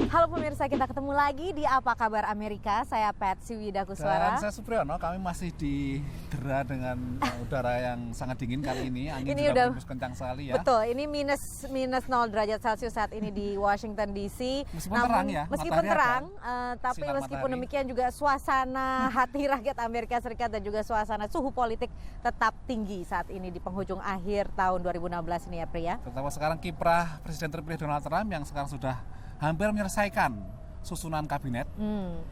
Halo pemirsa, kita ketemu lagi di Apa Kabar Amerika. Saya Patsy Widakuswara. Dan saya Supriyono. Kami masih didera dengan udara yang sangat dingin kali ini. Angin ini juga berhembus kencang sekali ya. Betul, ini minus 0 derajat Celcius saat ini di Washington DC. Meskipun terang ya. Meskipun terang, tapi meskipun demikian juga suasana hati rakyat Amerika Serikat dan juga suasana suhu politik tetap tinggi saat ini di penghujung akhir tahun 2016 ini ya Pria. Terutama sekarang kiprah Presiden terpilih Donald Trump yang sekarang sudah hampir menyelesaikan susunan kabinet.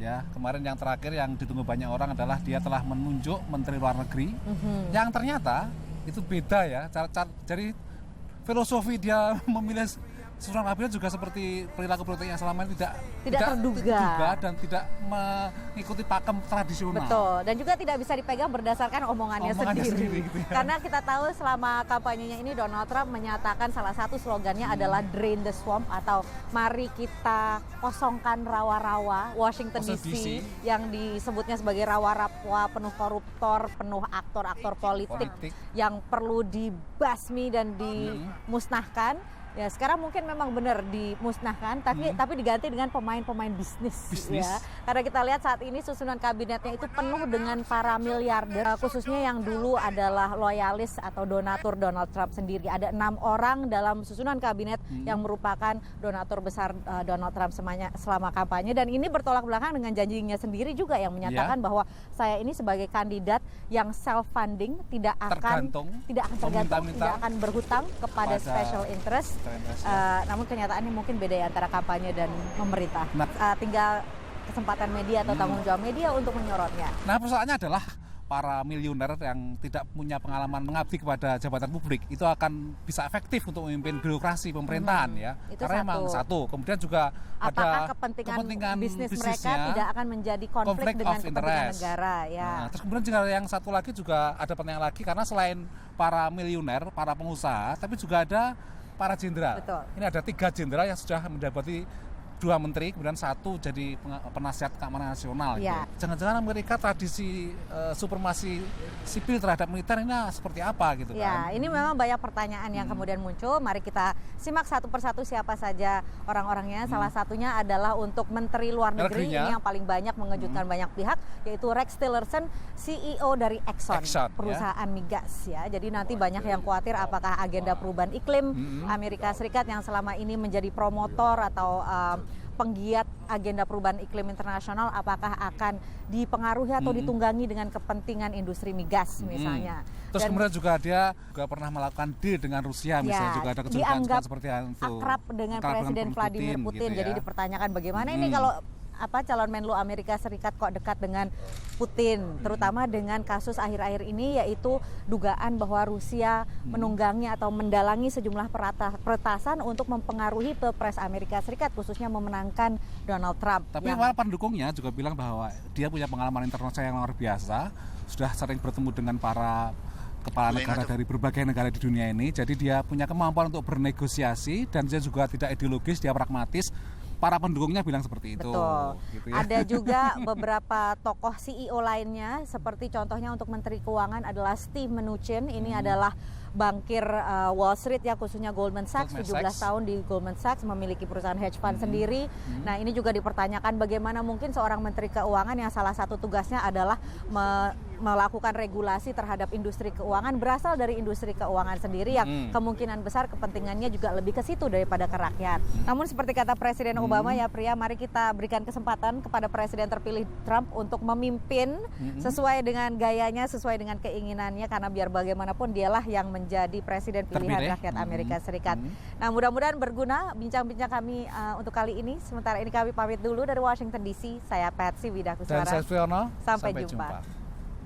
Ya, kemarin yang terakhir yang ditunggu banyak orang adalah dia telah menunjuk Menteri Luar Negeri yang ternyata itu beda ya. Jadi filosofi dia memilih susunan kabinet juga seperti perilaku politik yang selama ini tidak terduga dan tidak mengikuti pakem tradisional. Betul, dan juga tidak bisa dipegang berdasarkan omongannya sendiri gitu ya. Karena kita tahu selama kampanyenya ini Donald Trump menyatakan salah satu slogannya adalah Drain the Swamp atau mari kita kosongkan rawa-rawa Washington DC yang disebutnya sebagai rawa-rawa penuh koruptor, penuh aktor-aktor politik yang perlu dibasmi dan dimusnahkan. Ya sekarang mungkin memang benar dimusnahkan, tapi diganti dengan pemain-pemain bisnis. Ya. Karena kita lihat saat ini susunan kabinetnya itu penuh dengan para miliarder, khususnya yang dulu adalah loyalis atau donatur Donald Trump sendiri. Ada 6 orang dalam susunan kabinet yang merupakan donatur besar Donald Trump selama kampanye, dan ini bertolak belakang dengan janjinya sendiri juga yang menyatakan bahwa saya ini sebagai kandidat yang self-funding, tidak akan tergantung, tidak akan berhutang kepada special interest. Namun kenyataannya mungkin beda ya antara kampanye dan pemerintah. Tinggal kesempatan media atau tanggung jawab media untuk menyorotnya. Nah, persoalannya adalah para miliuner yang tidak punya pengalaman mengabdi kepada jabatan publik itu akan bisa efektif untuk memimpin birokrasi pemerintahan ya. Karena memang satu, kemudian juga apakah ada kepentingan bisnis mereka tidak akan menjadi konflik dengan kepentingan negara ya. Nah, terus kemudian juga yang satu lagi juga ada penting lagi, karena selain para miliuner, para pengusaha, tapi juga ada para jenderal. Ini ada 3 jenderal yang sudah mendapati 2 menteri, kemudian 1 jadi penasihat keamanan nasional. Ya. Jangan-jangan Amerika tradisi supremasi sipil terhadap militer ini seperti apa gitu ya, kan? Ini memang banyak pertanyaan yang kemudian muncul. Mari kita simak satu persatu siapa saja orang-orangnya. Salah satunya adalah untuk Menteri Luar Negeri ini yang paling banyak mengejutkan banyak pihak, yaitu Rex Tillerson, CEO dari Exxon perusahaan migas ya. Jadi nanti banyak yang khawatir apakah agenda perubahan iklim Amerika Serikat yang selama ini menjadi promotor atau penggiat agenda perubahan iklim internasional, apakah akan dipengaruhi atau ditunggangi dengan kepentingan industri migas misalnya. Terus kemudian juga dia pernah melakukan deal dengan Rusia misalnya, juga ada kecurigaan seperti itu. Akrab dengan Presiden Vladimir Putin gitu ya. Jadi dipertanyakan bagaimana ini kalau calon Menlu Amerika Serikat kok dekat dengan Putin, terutama dengan kasus akhir-akhir ini yaitu dugaan bahwa Rusia menunggangi atau mendalangi sejumlah peretasan untuk mempengaruhi Pilpres Amerika Serikat, khususnya memenangkan Donald Trump. Tapi para pendukungnya juga bilang bahwa dia punya pengalaman internasional yang luar biasa, sudah sering bertemu dengan para kepala negara dari berbagai negara di dunia ini, jadi dia punya kemampuan untuk bernegosiasi dan dia juga tidak ideologis, dia pragmatis. Para pendukungnya bilang seperti itu. Betul. Gitu ya. Ada juga beberapa tokoh CEO lainnya, seperti contohnya untuk Menteri Keuangan adalah Steve Mnuchin. Ini adalah bankir Wall Street ya, khususnya Goldman Sachs, 17 tahun di Goldman Sachs, memiliki perusahaan hedge fund sendiri. Nah, ini juga dipertanyakan bagaimana mungkin seorang Menteri Keuangan yang salah satu tugasnya adalah melakukan regulasi terhadap industri keuangan berasal dari industri keuangan sendiri yang kemungkinan besar kepentingannya juga lebih ke situ daripada ke rakyat. Namun seperti kata Presiden Obama ya Pria, mari kita berikan kesempatan kepada Presiden terpilih Trump untuk memimpin sesuai dengan gayanya, sesuai dengan keinginannya, karena biar bagaimanapun dialah yang menjadi Presiden pilihan rakyat Amerika Serikat. Nah, mudah-mudahan berguna bincang-bincang kami untuk kali ini. Sementara ini kami pamit dulu dari Washington DC. Saya Patsy Widakuswara. Dan saya Supriyono. Sampai jumpa.